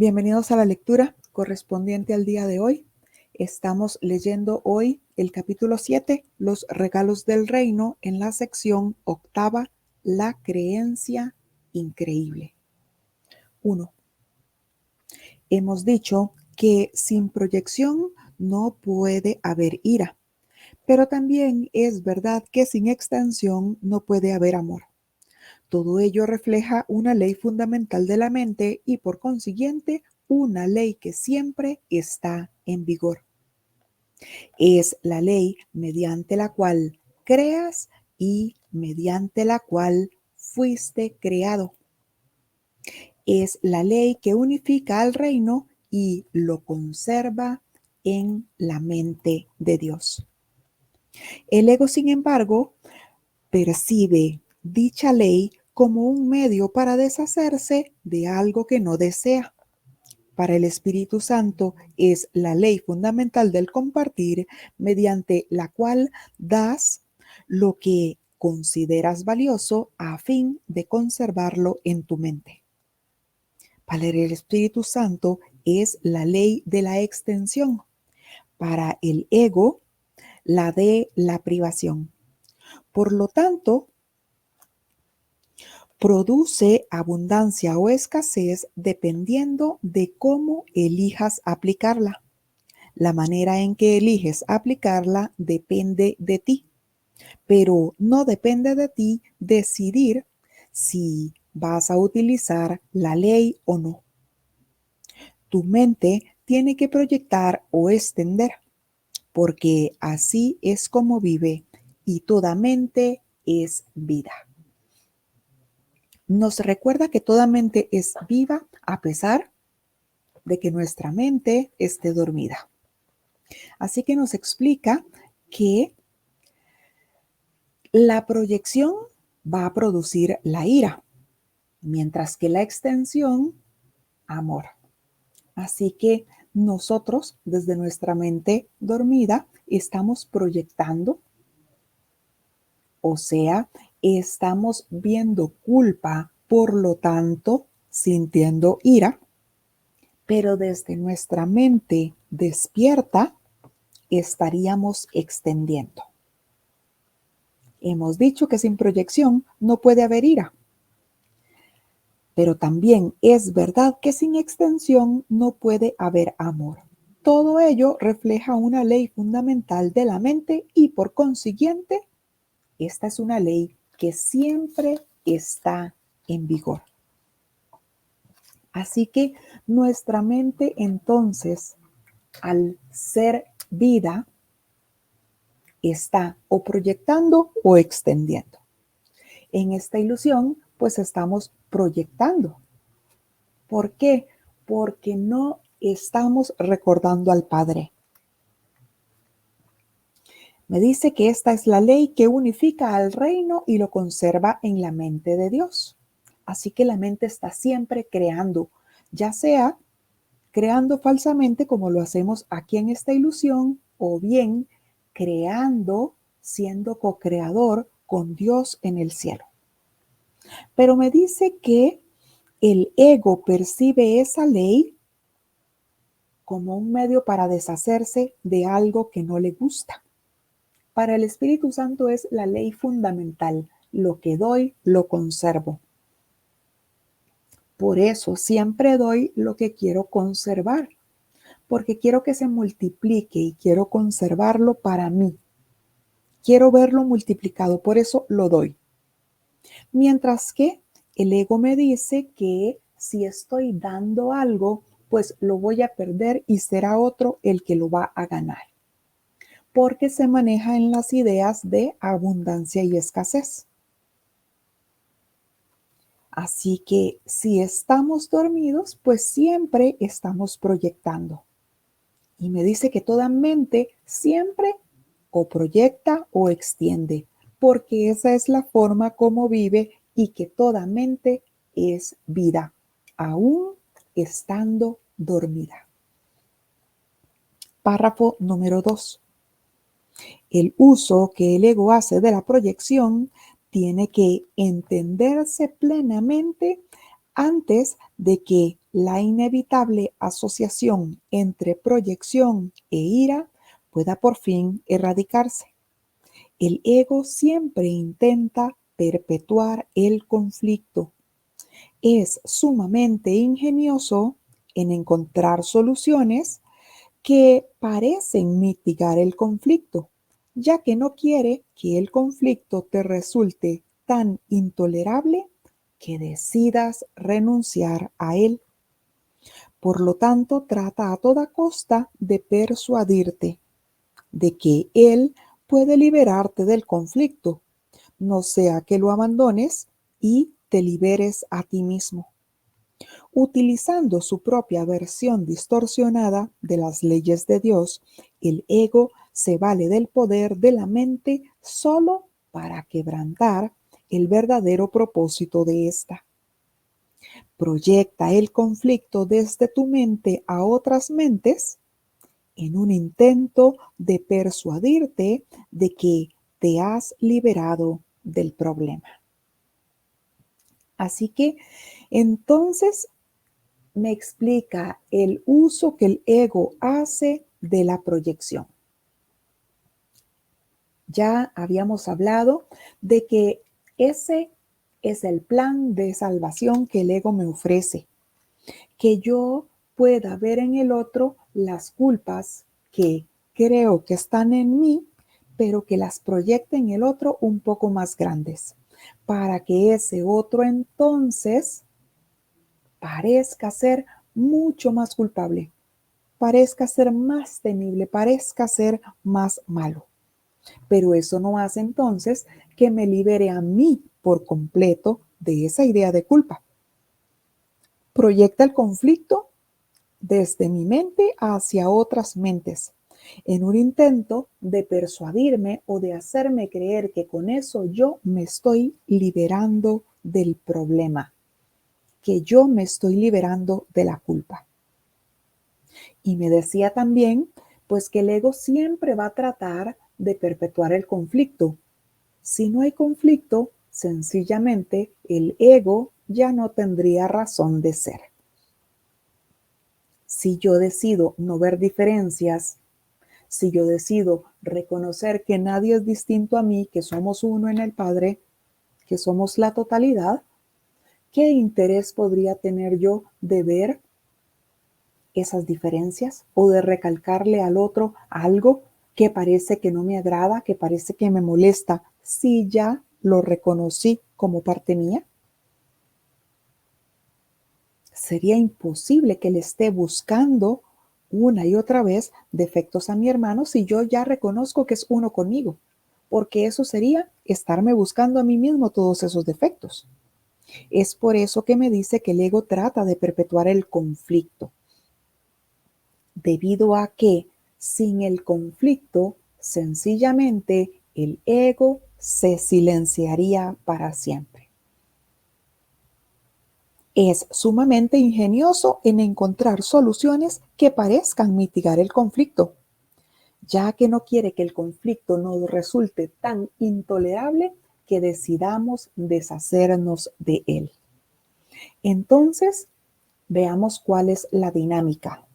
Bienvenidos a la lectura correspondiente al día de hoy. Estamos leyendo hoy el capítulo 7, Los regalos del reino, en la sección octava, La creencia increíble. 1. Hemos dicho que sin proyección no puede haber ira, pero también es verdad que sin extensión no puede haber amor. Todo ello refleja una ley fundamental de la mente y por consiguiente una ley que siempre está en vigor. Es la ley mediante la cual creas y mediante la cual fuiste creado. Es la ley que unifica al reino y lo conserva en la mente de Dios. El ego, sin embargo, percibe dicha ley como un medio para deshacerse de algo que no desea. Para el Espíritu Santo es la ley fundamental del compartir, mediante la cual das lo que consideras valioso a fin de conservarlo en tu mente. Para el Espíritu Santo es la ley de la extensión. Para el ego, la de la privación. Por lo tanto, produce abundancia o escasez dependiendo de cómo elijas aplicarla. La manera en que eliges aplicarla depende de ti, pero no depende de ti decidir si vas a utilizar la ley o no. Tu mente tiene que proyectar o extender, porque así es como vive y toda mente es vida. Nos recuerda que toda mente es viva a pesar de que nuestra mente esté dormida. Así que nos explica que la proyección va a producir la ira, mientras que la extensión, amor. Así que nosotros, desde nuestra mente dormida, estamos proyectando, o sea, estamos viendo culpa, por lo tanto, sintiendo ira, pero desde nuestra mente despierta estaríamos extendiendo. Hemos dicho que sin proyección no puede haber ira, pero también es verdad que sin extensión no puede haber amor. Todo ello refleja una ley fundamental de la mente y por consiguiente, esta es una ley que siempre está en vigor. Así que nuestra mente entonces, al ser vida, está o proyectando o extendiendo. En esta ilusión, pues estamos proyectando. ¿Por qué? Porque no estamos recordando al Padre. Me dice que esta es la ley que unifica al reino y lo conserva en la mente de Dios. Así que la mente está siempre creando, ya sea creando falsamente como lo hacemos aquí en esta ilusión, o bien creando, siendo co-creador con Dios en el cielo. Pero me dice que el ego percibe esa ley como un medio para deshacerse de algo que no le gusta. Para el Espíritu Santo es la ley fundamental. Lo que doy, lo conservo. Por eso siempre doy lo que quiero conservar, porque quiero que se multiplique y quiero conservarlo para mí. Quiero verlo multiplicado, por eso lo doy. Mientras que el ego me dice que si estoy dando algo, pues lo voy a perder y será otro el que lo va a ganar. Porque se maneja en las ideas de abundancia y escasez. Así que si estamos dormidos, pues siempre estamos proyectando. Y me dice que toda mente siempre o proyecta o extiende, porque esa es la forma como vive y que toda mente es vida, aún estando dormida. Párrafo número 2. El uso que el ego hace de la proyección tiene que entenderse plenamente antes de que la inevitable asociación entre proyección e ira pueda por fin erradicarse. El ego siempre intenta perpetuar el conflicto. Es sumamente ingenioso en encontrar soluciones que parecen mitigar el conflicto, ya que no quiere que el conflicto te resulte tan intolerable que decidas renunciar a él. Por lo tanto, trata a toda costa de persuadirte de que él puede liberarte del conflicto, no sea que lo abandones y te liberes a ti mismo. Utilizando su propia versión distorsionada de las leyes de Dios, el ego se vale del poder de la mente solo para quebrantar el verdadero propósito de ésta. Proyecta el conflicto desde tu mente a otras mentes en un intento de persuadirte de que te has liberado del problema. Así que entonces me explica el uso que el ego hace de la proyección. Ya habíamos hablado de que ese es el plan de salvación que el ego me ofrece, que yo pueda ver en el otro las culpas que creo que están en mí, pero que las proyecte en el otro un poco más grandes, para que ese otro entonces parezca ser mucho más culpable, parezca ser más temible, parezca ser más malo. Pero eso no hace entonces que me libere a mí por completo de esa idea de culpa. Proyecta el conflicto desde mi mente hacia otras mentes, en un intento de persuadirme o de hacerme creer que con eso yo me estoy liberando del problema, que yo me estoy liberando de la culpa. Y me decía también, pues que el ego siempre va a tratar de perpetuar el conflicto. Si no hay conflicto, sencillamente el ego ya no tendría razón de ser. Si yo decido no ver diferencias, si yo decido reconocer que nadie es distinto a mí, que somos uno en el Padre, que somos la totalidad, ¿qué interés podría tener yo de ver esas diferencias o de recalcarle al otro algo que parece que no me agrada, que parece que me molesta, si ya lo reconocí como parte mía? Sería imposible que le esté buscando una y otra vez defectos a mi hermano si yo ya reconozco que es uno conmigo, porque eso sería estarme buscando a mí mismo todos esos defectos. Es por eso que me dice que el ego trata de perpetuar el conflicto, debido a que sin el conflicto, sencillamente el ego se silenciaría para siempre. Es sumamente ingenioso en encontrar soluciones que parezcan mitigar el conflicto, ya que no quiere que el conflicto nos resulte tan intolerable que decidamos deshacernos de él. Entonces, veamos cuál es la dinámica.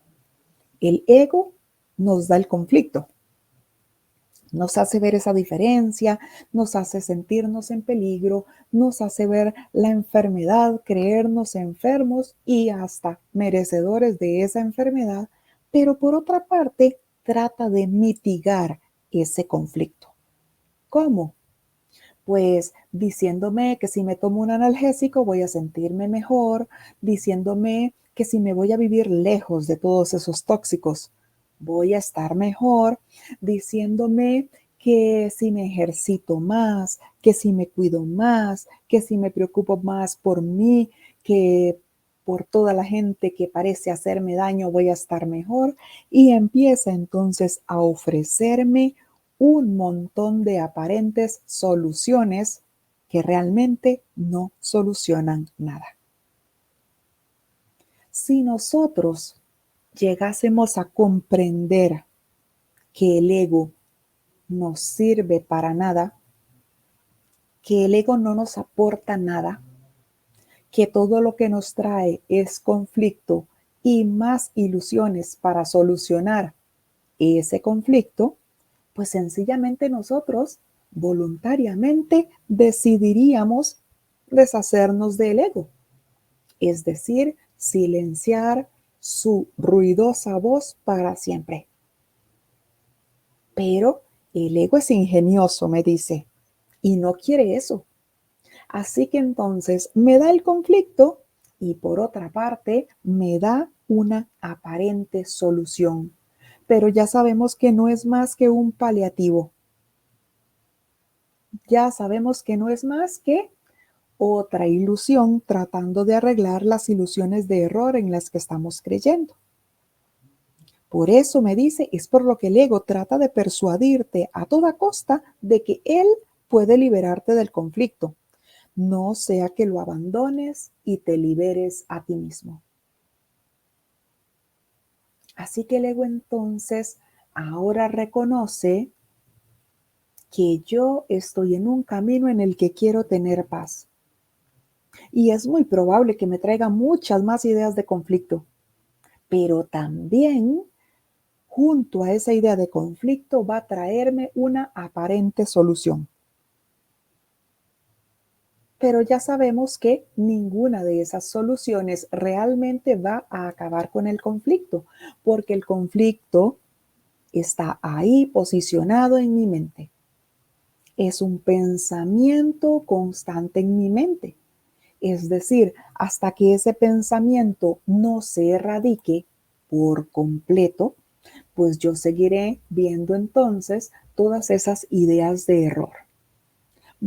El ego nos da el conflicto, nos hace ver esa diferencia, nos hace sentirnos en peligro, nos hace ver la enfermedad, creernos enfermos y hasta merecedores de esa enfermedad, pero por otra parte trata de mitigar ese conflicto. ¿Cómo? Pues diciéndome que si me tomo un analgésico voy a sentirme mejor, diciéndome que si me voy a vivir lejos de todos esos tóxicos, voy a estar mejor, diciéndome que si me ejercito más, que si me cuido más, que si me preocupo más por mí, que por toda la gente que parece hacerme daño, voy a estar mejor. Y empieza entonces a ofrecerme un montón de aparentes soluciones que realmente no solucionan nada. Si nosotros llegásemos a comprender que el ego no sirve para nada, que el ego no nos aporta nada, que todo lo que nos trae es conflicto y más ilusiones para solucionar ese conflicto, pues sencillamente nosotros voluntariamente decidiríamos deshacernos del ego, es decir, silenciar su ruidosa voz para siempre. Pero el ego es ingenioso, me dice, y no quiere eso. Así que entonces me da el conflicto y por otra parte me da una aparente solución. Pero ya sabemos que no es más que un paliativo. Ya sabemos que no es más que otra ilusión tratando de arreglar las ilusiones de error en las que estamos creyendo. Por eso me dice, es por lo que el ego trata de persuadirte a toda costa de que él puede liberarte del conflicto, no sea que lo abandones y te liberes a ti mismo. Así que el ego entonces ahora reconoce que yo estoy en un camino en el que quiero tener paz. Y es muy probable que me traiga muchas más ideas de conflicto, pero también junto a esa idea de conflicto va a traerme una aparente solución. Pero ya sabemos que ninguna de esas soluciones realmente va a acabar con el conflicto, porque el conflicto está ahí posicionado en mi mente. Es un pensamiento constante en mi mente. Es decir, hasta que ese pensamiento no se erradique por completo, pues yo seguiré viendo entonces todas esas ideas de error.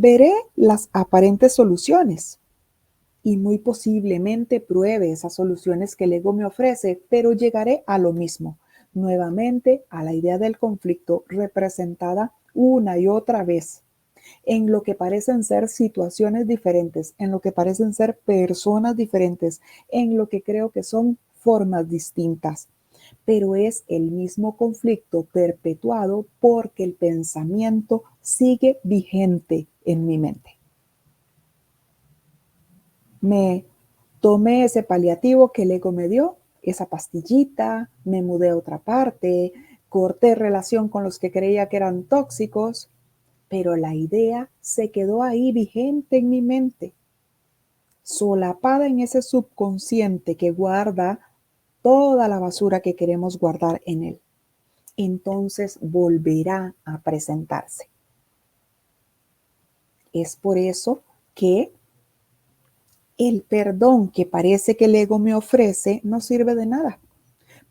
Veré las aparentes soluciones y muy posiblemente pruebe esas soluciones que el ego me ofrece, pero llegaré a lo mismo, nuevamente a la idea del conflicto representada una y otra vez en lo que parecen ser situaciones diferentes, en lo que parecen ser personas diferentes, en lo que creo que son formas distintas. Pero es el mismo conflicto perpetuado porque el pensamiento sigue vigente en mi mente. Me tomé ese paliativo que el ego me dio, esa pastillita, me mudé a otra parte, corté relación con los que creía que eran tóxicos, pero la idea se quedó ahí vigente en mi mente, solapada en ese subconsciente que guarda toda la basura que queremos guardar en él. Entonces volverá a presentarse. Es por eso que el perdón que parece que el ego me ofrece no sirve de nada,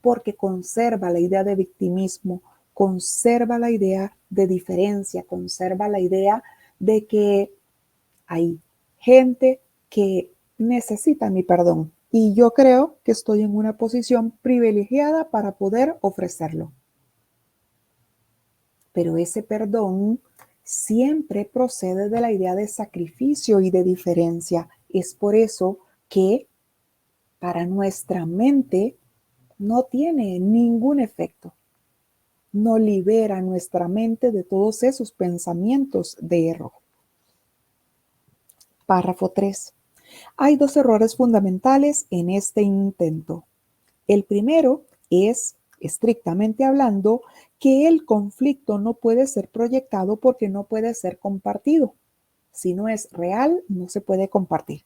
porque conserva la idea de victimismo, conserva la idea de diferencia, conserva la idea de que hay gente que necesita mi perdón y yo creo que estoy en una posición privilegiada para poder ofrecerlo. Pero ese perdón siempre procede de la idea de sacrificio y de diferencia. Es por eso que para nuestra mente no tiene ningún efecto. No libera nuestra mente de todos esos pensamientos de error. Párrafo 3. Hay dos errores fundamentales en este intento. El primero es, estrictamente hablando, que el conflicto no puede ser proyectado porque no puede ser compartido. Si no es real, no se puede compartir.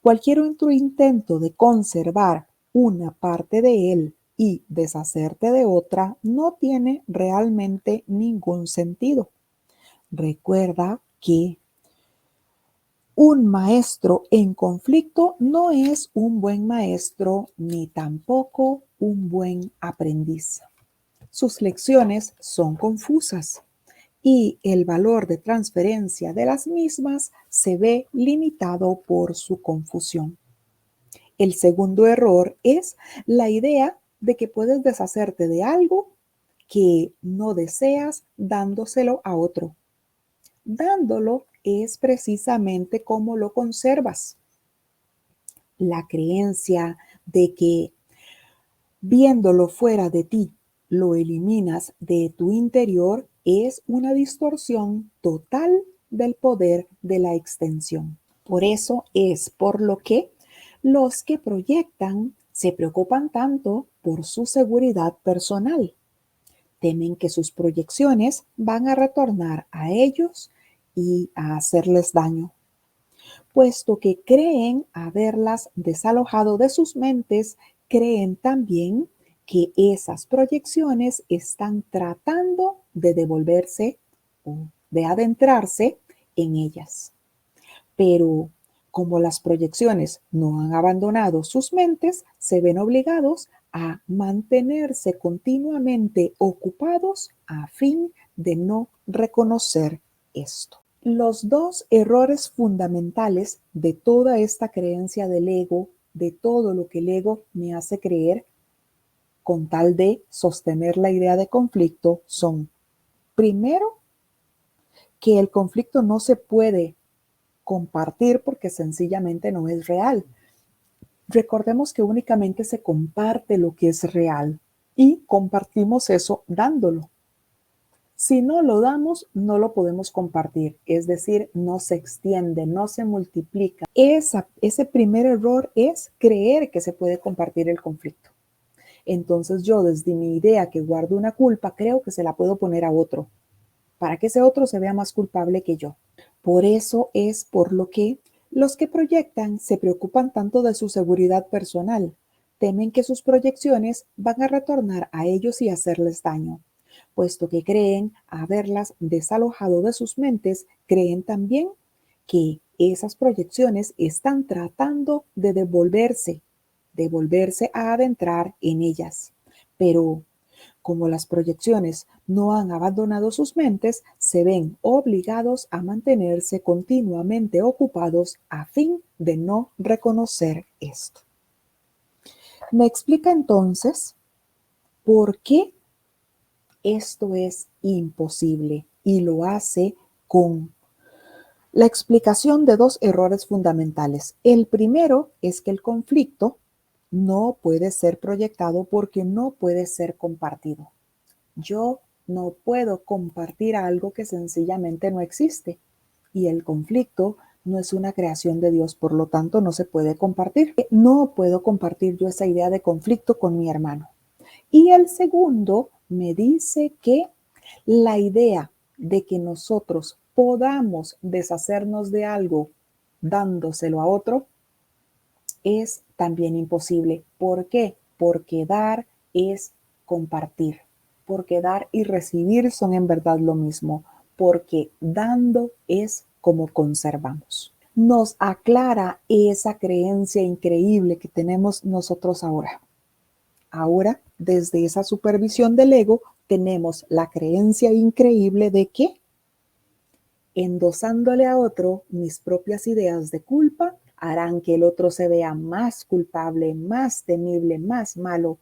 Cualquier otro intento de conservar una parte de él y deshacerte de otra no tiene realmente ningún sentido. Recuerda que un maestro en conflicto no es un buen maestro ni tampoco un buen aprendiz. Sus lecciones son confusas y el valor de transferencia de las mismas se ve limitado por su confusión. El segundo error es la idea de que puedes deshacerte de algo que no deseas dándoselo a otro. Dándolo es precisamente como lo conservas. La creencia de que viéndolo fuera de ti, lo eliminas de tu interior es una distorsión total del poder de la extensión. Por eso es por lo que los que proyectan se preocupan tanto por su seguridad personal. Temen que sus proyecciones van a retornar a ellos y a hacerles daño, puesto que creen haberlas desalojado de sus mentes, creen también que esas proyecciones están tratando de devolverse o de adentrarse en ellas. Pero como las proyecciones no han abandonado sus mentes, se ven obligados a mantenerse continuamente ocupados a fin de no reconocer esto. Los dos errores fundamentales de toda esta creencia del ego, de todo lo que el ego me hace creer con tal de sostener la idea de conflicto son, primero, que el conflicto no se puede compartir porque sencillamente no es real. Recordemos que únicamente se comparte lo que es real y compartimos eso dándolo. Si no lo damos, no lo podemos compartir, es decir, no se extiende, no se multiplica. Ese primer error es creer que se puede compartir el conflicto. Entonces yo desde mi idea que guardo una culpa, creo que se la puedo poner a otro, para que ese otro se vea más culpable que yo. Por eso es por lo que los que proyectan se preocupan tanto de su seguridad personal. Temen que sus proyecciones van a retornar a ellos y hacerles daño. Puesto que creen haberlas desalojado de sus mentes, creen también que esas proyecciones están tratando de volverse a adentrar en ellas. Pero como las proyecciones no han abandonado sus mentes, se ven obligados a mantenerse continuamente ocupados a fin de no reconocer esto. Me explica entonces por qué esto es imposible y lo hace con la explicación de dos errores fundamentales. El primero es que el conflicto no puede ser proyectado porque no puede ser compartido. Yo no puedo compartir algo que sencillamente no existe y el conflicto no es una creación de Dios, por lo tanto no se puede compartir. No puedo compartir yo esa idea de conflicto con mi hermano. Y el segundo me dice que la idea de que nosotros podamos deshacernos de algo dándoselo a otro es también imposible. ¿Por qué? Porque dar es compartir. Porque dar y recibir son en verdad lo mismo. Porque dando es como conservamos. Nos aclara esa creencia increíble que tenemos nosotros ahora. Ahora, desde esa supervisión del ego, tenemos la creencia increíble de que endosándole a otro mis propias ideas de culpa harán que el otro se vea más culpable, más temible, más malo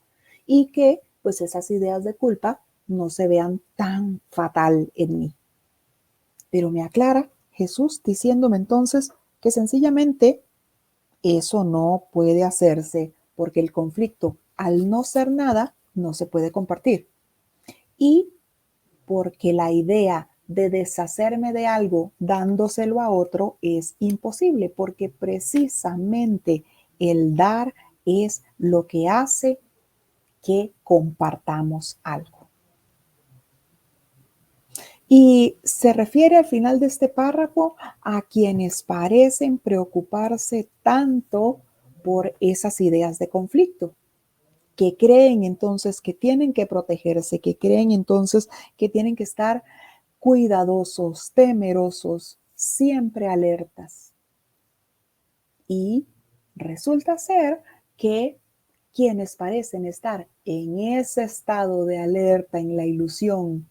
y que pues esas ideas de culpa no se vean tan fatal en mí. Pero me aclara Jesús diciéndome entonces que sencillamente eso no puede hacerse porque el conflicto, al no ser nada, no se puede compartir. Y porque la idea de deshacerme de algo dándoselo a otro es imposible, porque precisamente el dar es lo que hace que compartamos algo. Y se refiere al final de este párrafo a quienes parecen preocuparse tanto por esas ideas de conflicto, que creen entonces que tienen que protegerse, que creen entonces que tienen que estar cuidadosos, temerosos, siempre alertas. Y resulta ser que quienes parecen estar en ese estado de alerta, en la ilusión,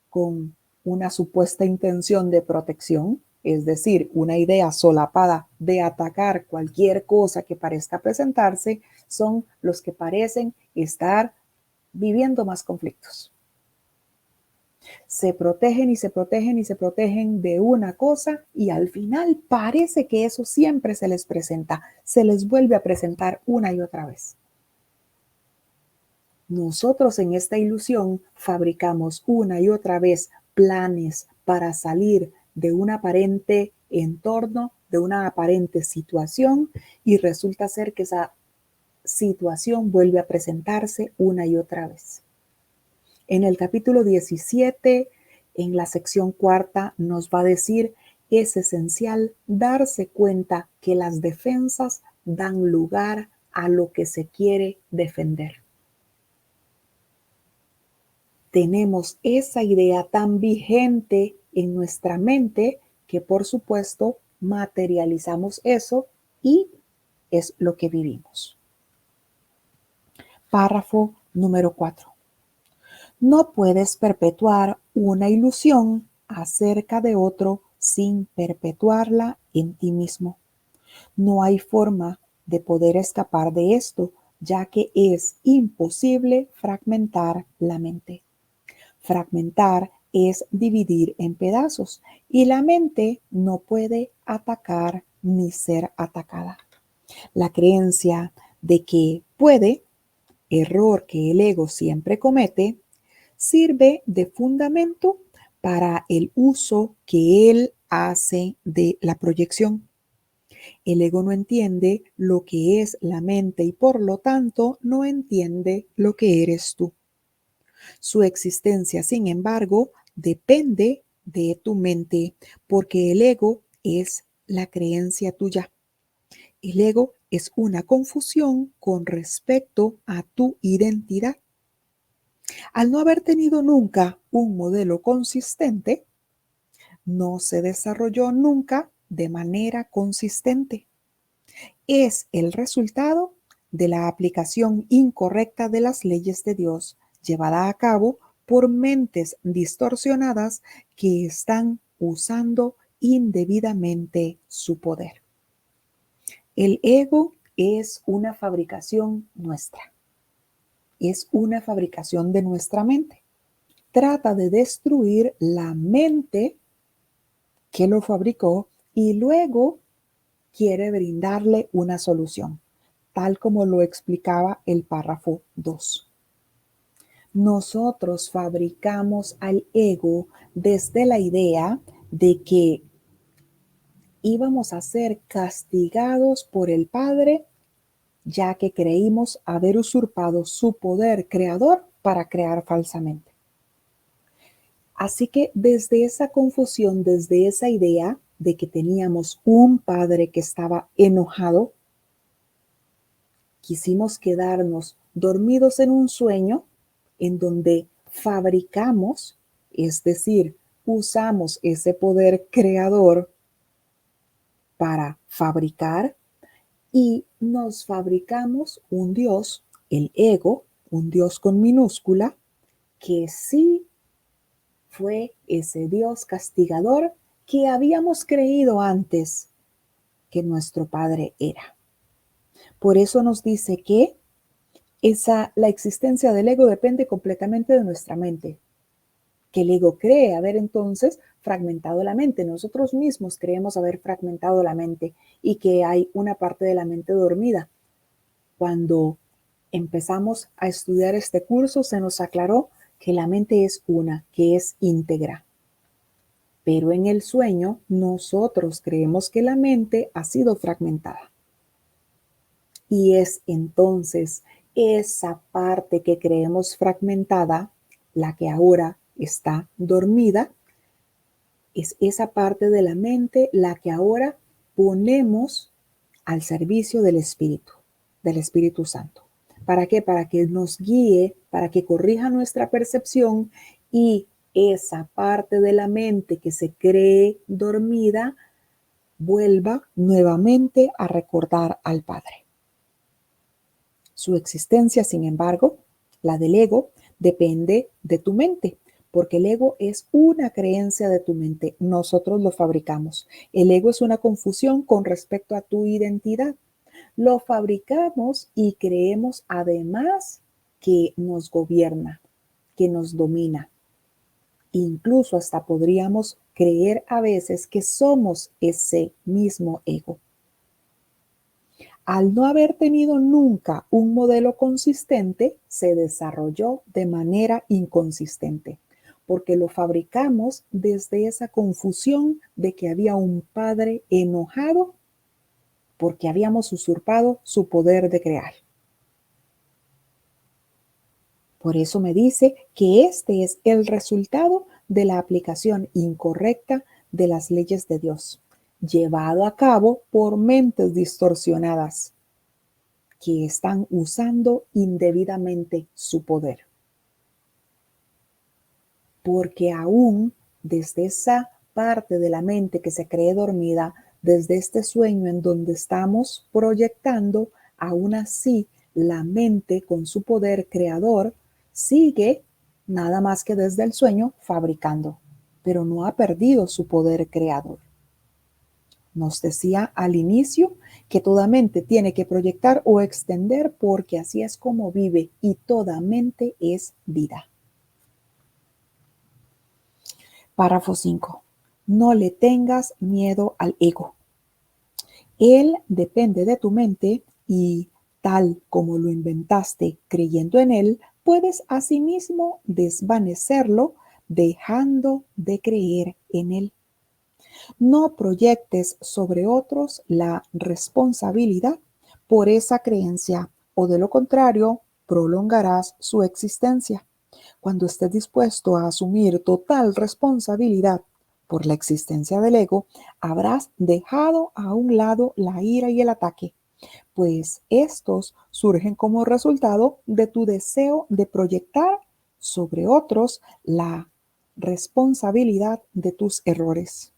con una supuesta intención de protección, es decir, una idea solapada de atacar cualquier cosa que parezca presentarse, son los que parecen estar viviendo más conflictos. Se protegen y se protegen y se protegen de una cosa y al final parece que eso siempre se les presenta, se les vuelve a presentar una y otra vez. Nosotros en esta ilusión fabricamos una y otra vez planes para salir de un aparente entorno de una aparente situación y resulta ser que esa situación vuelve a presentarse una y otra vez. En el capítulo 17, en la sección cuarta, nos va a decir: es esencial darse cuenta que las defensas dan lugar a lo que se quiere defender. Tenemos esa idea tan vigente en nuestra mente que, por supuesto, materializamos eso y es lo que vivimos. Párrafo número 4. No puedes perpetuar una ilusión acerca de otro sin perpetuarla en ti mismo. No hay forma de poder escapar de esto, ya que es imposible fragmentar la mente. Fragmentar es dividir en pedazos y la mente no puede atacar ni ser atacada. La creencia de que puede, error que el ego siempre comete, sirve de fundamento para el uso que él hace de la proyección. El ego no entiende lo que es la mente y por lo tanto no entiende lo que eres tú. Su existencia, sin embargo, depende de tu mente porque el ego es la creencia tuya. El ego es una confusión con respecto a tu identidad. Al no haber tenido nunca un modelo consistente, no se desarrolló nunca de manera consistente. Es el resultado de la aplicación incorrecta de las leyes de Dios llevada a cabo por mentes distorsionadas que están usando indebidamente su poder. El ego es una fabricación nuestra. Es una fabricación de nuestra mente. Trata de destruir la mente que lo fabricó y luego quiere brindarle una solución, tal como lo explicaba el párrafo 2. Nosotros fabricamos al ego desde la idea de que íbamos a ser castigados por el Padre, ya que creímos haber usurpado su poder creador para crear falsamente. Así que desde esa confusión, desde esa idea de que teníamos un padre que estaba enojado, quisimos quedarnos dormidos en un sueño en donde fabricamos, es decir, usamos ese poder creador para fabricar y nos fabricamos un Dios, el ego, un Dios con minúscula, que sí fue ese Dios castigador que habíamos creído antes que nuestro Padre era. Por eso nos dice que la existencia del ego depende completamente de nuestra mente. Que el ego cree haber entonces fragmentado la mente. Nosotros mismos creemos haber fragmentado la mente y que hay una parte de la mente dormida. Cuando empezamos a estudiar este curso se nos aclaró que la mente es una, que es íntegra. Pero en el sueño nosotros creemos que la mente ha sido fragmentada. Y es entonces esa parte que creemos fragmentada, la que ahora está dormida, es esa parte de la mente la que ahora ponemos al servicio del Espíritu Santo. ¿Para qué? Para que nos guíe, para que corrija nuestra percepción y esa parte de la mente que se cree dormida vuelva nuevamente a recordar al Padre. Su existencia, sin embargo, la del ego, depende de tu mente, porque el ego es una creencia de tu mente. Nosotros lo fabricamos. El ego es una confusión con respecto a tu identidad. Lo fabricamos y creemos además que nos gobierna, que nos domina. Incluso hasta podríamos creer a veces que somos ese mismo ego. Al no haber tenido nunca un modelo consistente, se desarrolló de manera inconsistente. porque lo fabricamos desde esa confusión de que había un padre enojado porque habíamos usurpado su poder de crear. Por eso me dice que este es el resultado de la aplicación incorrecta de las leyes de Dios, llevado a cabo por mentes distorsionadas que están usando indebidamente su poder. Porque aún desde esa parte de la mente que se cree dormida, desde este sueño en donde estamos proyectando, aún así la mente con su poder creador sigue nada más que desde el sueño fabricando, pero no ha perdido su poder creador. Nos decía al inicio que toda mente tiene que proyectar o extender porque así es como vive y toda mente es vida. Párrafo 5. No le tengas miedo al ego. Él depende de tu mente y tal como lo inventaste creyendo en él, puedes asimismo desvanecerlo dejando de creer en él. No proyectes sobre otros la responsabilidad por esa creencia o de lo contrario prolongarás su existencia. Cuando estés dispuesto a asumir total responsabilidad por la existencia del ego, habrás dejado a un lado la ira y el ataque, pues estos surgen como resultado de tu deseo de proyectar sobre otros la responsabilidad de tus errores.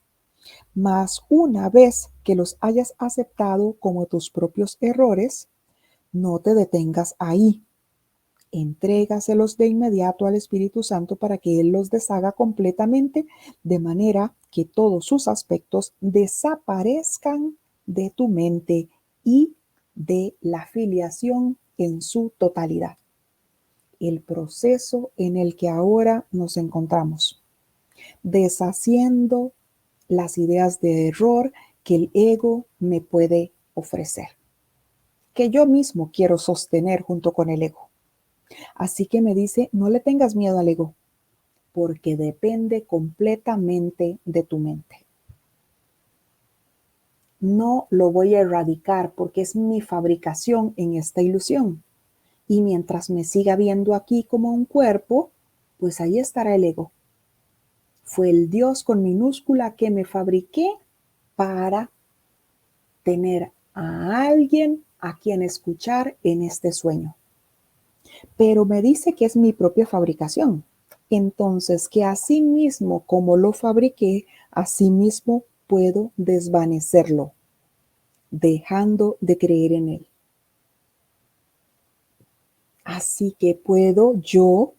Mas una vez que los hayas aceptado como tus propios errores, no te detengas ahí. Entrégaselos de inmediato al Espíritu Santo para que Él los deshaga completamente, de manera que todos sus aspectos desaparezcan de tu mente y de la filiación en su totalidad. El proceso en el que ahora nos encontramos, deshaciendo las ideas de error que el ego me puede ofrecer, que yo mismo quiero sostener junto con el ego. Así que me dice, no le tengas miedo al ego, porque depende completamente de tu mente. No lo voy a erradicar porque es mi fabricación en esta ilusión. Y mientras me siga viendo aquí como un cuerpo, pues ahí estará el ego. Fue el Dios con minúscula que me fabriqué para tener a alguien a quien escuchar en este sueño. Pero me dice que es mi propia fabricación. Entonces, que así mismo como lo fabriqué, así mismo puedo desvanecerlo, dejando de creer en él. Así que puedo yo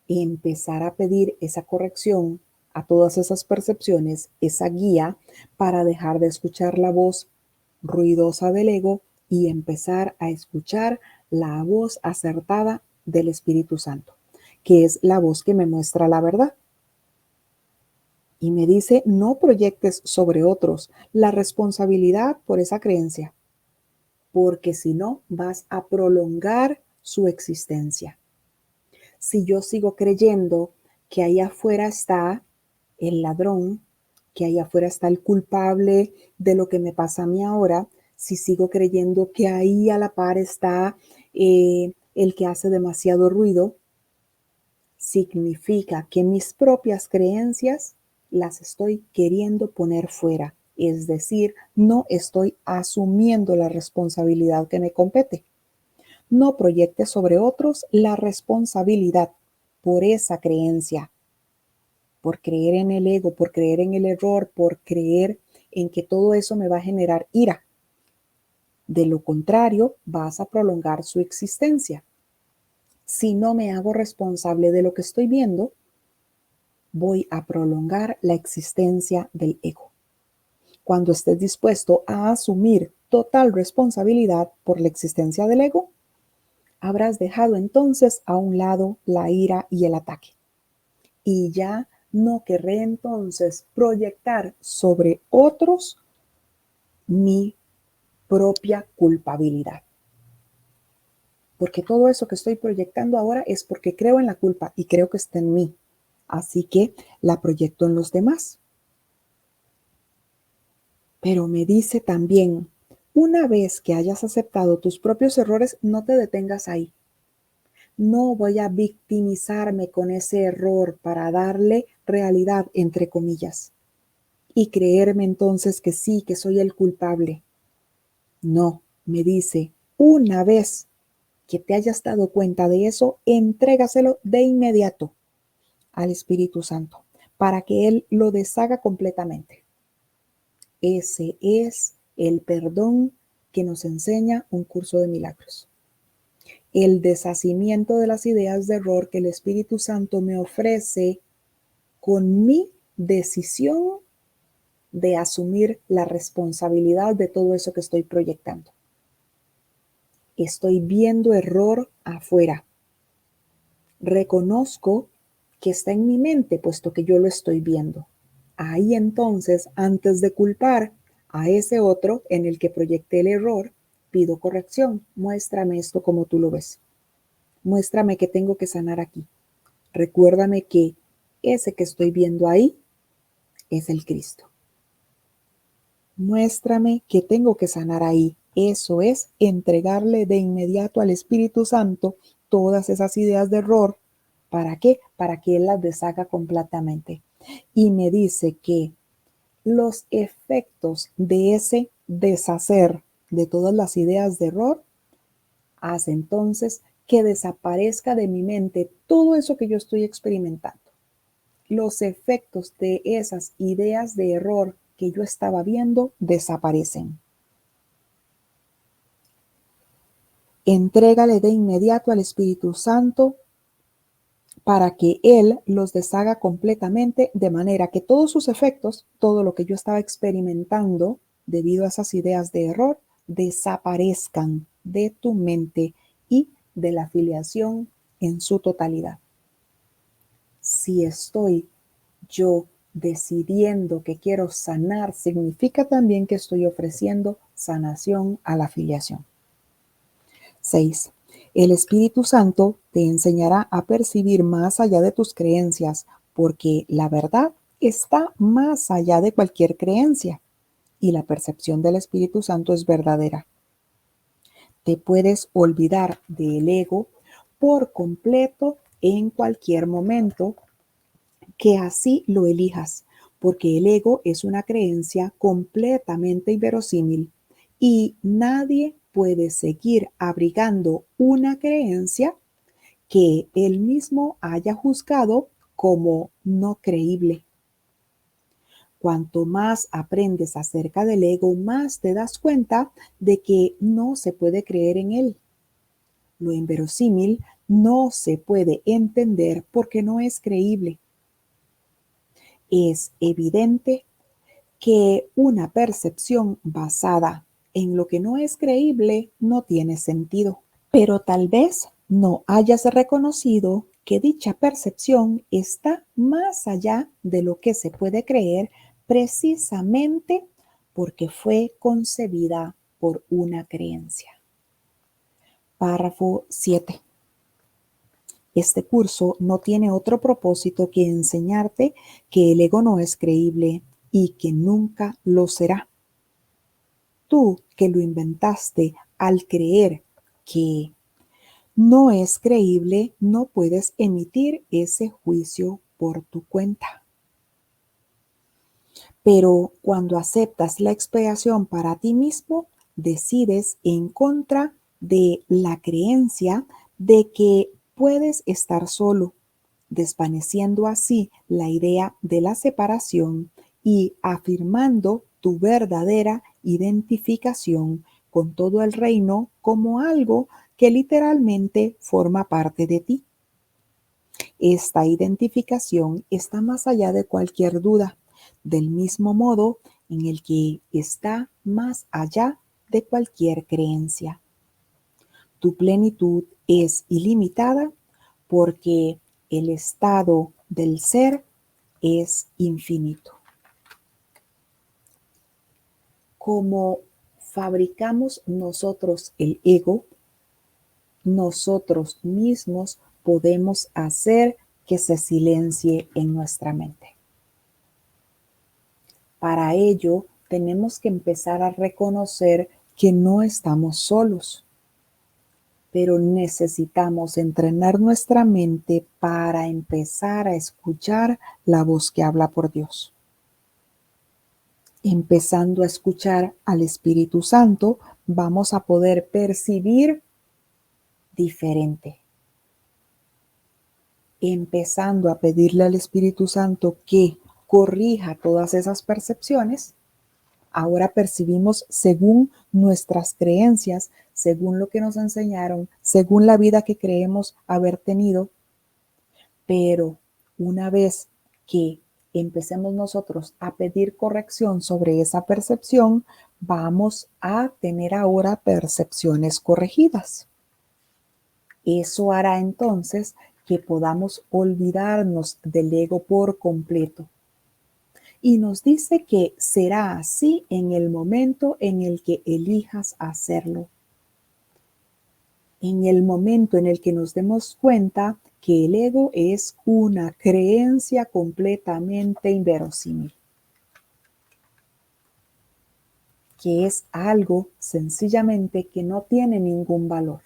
empezar a pedir esa corrección a todas esas percepciones, esa guía para dejar de escuchar la voz ruidosa del ego y empezar a escuchar la voz acertada del Espíritu Santo, que es la voz que me muestra la verdad. Y me dice, no proyectes sobre otros la responsabilidad por esa creencia, porque si no vas a prolongar su existencia. Si yo sigo creyendo que allá afuera está el ladrón, que allá afuera está el culpable de lo que me pasa a mí ahora, si sigo creyendo que ahí a la par está el que hace demasiado ruido, significa que mis propias creencias las estoy queriendo poner fuera. Es decir, no estoy asumiendo la responsabilidad que me compete. No proyectes sobre otros la responsabilidad por esa creencia, por creer en el ego, por creer en el error, por creer en que todo eso me va a generar ira. De lo contrario, vas a prolongar su existencia. Si no me hago responsable de lo que estoy viendo, voy a prolongar la existencia del ego. Cuando estés dispuesto a asumir total responsabilidad por la existencia del ego, habrás dejado entonces a un lado la ira y el ataque. Y ya no querré entonces proyectar sobre otros mi propia culpabilidad. Porque todo eso que estoy proyectando ahora es porque creo en la culpa y creo que está en mí. así que la proyecto en los demás. Pero me dice también, una vez que hayas aceptado tus propios errores, no te detengas ahí. No voy a victimizarme con ese error para darle realidad, entre comillas, y creerme entonces que sí, que soy el culpable. No, me dice, una vez que te hayas dado cuenta de eso, entrégaselo de inmediato al Espíritu Santo para que Él lo deshaga completamente. Ese es el perdón que nos enseña un curso de milagros. El deshacimiento de las ideas de error que el Espíritu Santo me ofrece con mi decisión de asumir la responsabilidad de todo eso que estoy proyectando. Estoy viendo error afuera. Reconozco que está en mi mente, puesto que yo lo estoy viendo. Ahí entonces, antes de culpar a ese otro en el que proyecté el error, pido corrección. Muéstrame esto como tú lo ves. Muéstrame que tengo que sanar aquí. Recuérdame que ese que estoy viendo ahí es el Cristo. Muéstrame que tengo que sanar ahí. Eso es entregarle de inmediato al Espíritu Santo todas esas ideas de error. ¿Para qué? Para que Él las deshaga completamente. Y me dice que los efectos de ese deshacer de todas las ideas de error hace entonces que desaparezca de mi mente todo eso que yo estoy experimentando. Los efectos de esas ideas de error que yo estaba viendo desaparecen. Entrégale de inmediato al Espíritu Santo para que Él los deshaga completamente, de manera que todos sus efectos, todo lo que yo estaba experimentando debido a esas ideas de error, desaparezcan de tu mente y de la afiliación en su totalidad. Si estoy yo decidiendo que quiero sanar, significa también que estoy ofreciendo sanación a la afiliación. 6. El Espíritu Santo te enseñará a percibir más allá de tus creencias, porque la verdad está más allá de cualquier creencia y la percepción del Espíritu Santo es verdadera. Te puedes olvidar del ego por completo en cualquier momento que así lo elijas, porque el ego es una creencia completamente inverosímil y nadie puede seguir abrigando una creencia que él mismo haya juzgado como no creíble. Cuanto más aprendes acerca del ego, más te das cuenta de que no se puede creer en él. Lo inverosímil no se puede entender porque no es creíble. Es evidente que una percepción basada en lo que no es creíble no tiene sentido, pero tal vez no hayas reconocido que dicha percepción está más allá de lo que se puede creer precisamente porque fue concebida por una creencia. Párrafo 7. Este curso no tiene otro propósito que enseñarte que el ego no es creíble y que nunca lo será. Tú que lo inventaste al creer que no es creíble, no puedes emitir ese juicio por tu cuenta. Pero cuando aceptas la expiación para ti mismo, decides en contra de la creencia de que puedes estar solo, desvaneciendo así la idea de la separación y afirmando tu verdadera identificación con todo el reino como algo que literalmente forma parte de ti. Esta identificación está más allá de cualquier duda, del mismo modo en el que está más allá de cualquier creencia. Tu plenitud es ilimitada porque el estado del ser es infinito. Como fabricamos nosotros el ego, nosotros mismos podemos hacer que se silencie en nuestra mente. Para ello, tenemos que empezar a reconocer que no estamos solos, pero necesitamos entrenar nuestra mente para empezar a escuchar la voz que habla por Dios. Empezando a escuchar al Espíritu Santo, vamos a poder percibir diferente. Empezando a pedirle al Espíritu Santo que corrija todas esas percepciones, ahora percibimos según nuestras creencias, según lo que nos enseñaron, según la vida que creemos haber tenido. Pero una vez que empecemos nosotros a pedir corrección sobre esa percepción, vamos a tener ahora percepciones corregidas. Eso hará entonces que podamos olvidarnos del ego por completo. Y nos dice que será así en el momento en el que elijas hacerlo. En el momento en el que nos demos cuenta que el ego es una creencia completamente inverosímil, que es algo sencillamente que no tiene ningún valor.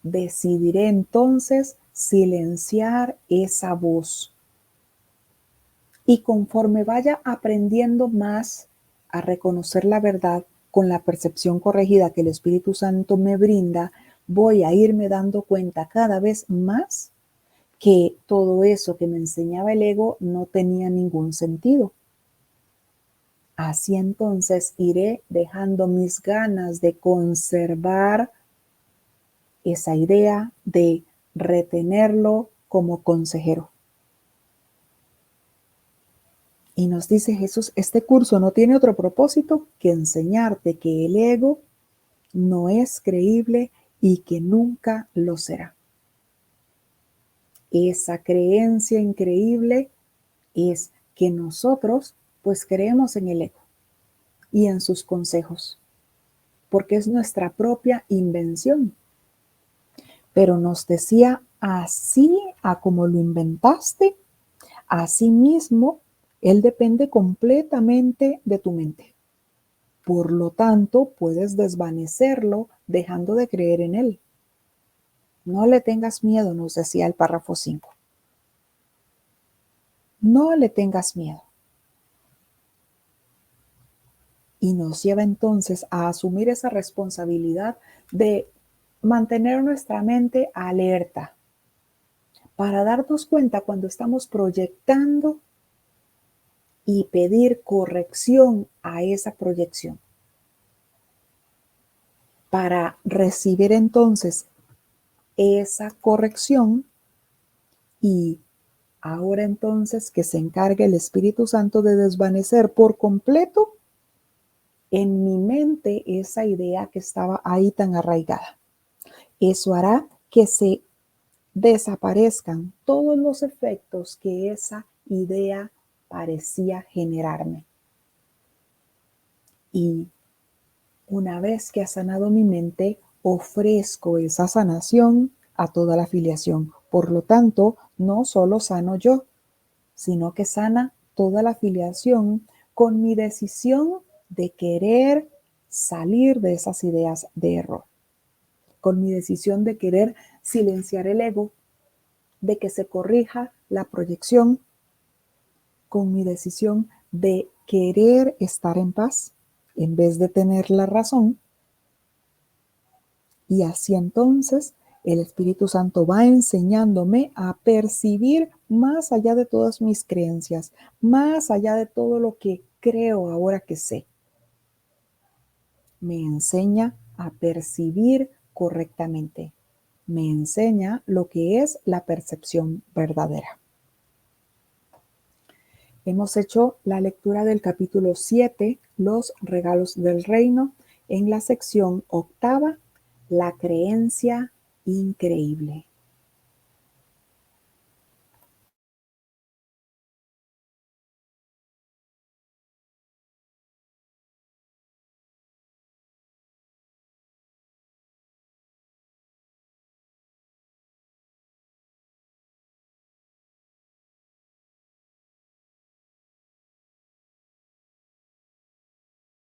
Decidiré entonces silenciar esa voz. Y conforme vaya aprendiendo más a reconocer la verdad con la percepción corregida que el Espíritu Santo me brinda, voy a irme dando cuenta cada vez más que todo eso que me enseñaba el ego no tenía ningún sentido. Así entonces iré dejando mis ganas de conservar esa idea, de retenerlo como consejero. Y nos dice Jesús, este curso no tiene otro propósito que enseñarte que el ego no es creíble y que nunca lo será. Esa creencia increíble es que nosotros pues creemos en el ego y en sus consejos, porque es nuestra propia invención. Pero nos decía, así a como lo inventaste, así mismo él depende completamente de tu mente. Por lo tanto, puedes desvanecerlo dejando de creer en él. No le tengas miedo, nos decía el párrafo 5. No le tengas miedo. Y nos lleva entonces a asumir esa responsabilidad de mantener nuestra mente alerta para darnos cuenta cuando estamos proyectando y pedir corrección a esa proyección. Para recibir entonces esa corrección y ahora entonces que se encargue el Espíritu Santo de desvanecer por completo en mi mente esa idea que estaba ahí tan arraigada. Eso hará que se desaparezcan todos los efectos que esa idea parecía generarme. Y una vez que ha sanado mi mente, ofrezco esa sanación a toda la filiación. Por lo tanto, no solo sano yo, sino que sana toda la filiación con mi decisión de querer salir de esas ideas de error, con mi decisión de querer silenciar el ego, de que se corrija la proyección, con mi decisión de querer estar en paz en vez de tener la razón. Y así entonces el Espíritu Santo va enseñándome a percibir más allá de todas mis creencias, más allá de todo lo que creo ahora que sé. Me enseña a percibir correctamente. Me enseña lo que es la percepción verdadera. Hemos hecho la lectura del capítulo 7, los regalos del reino, en la sección octava, la creencia increíble.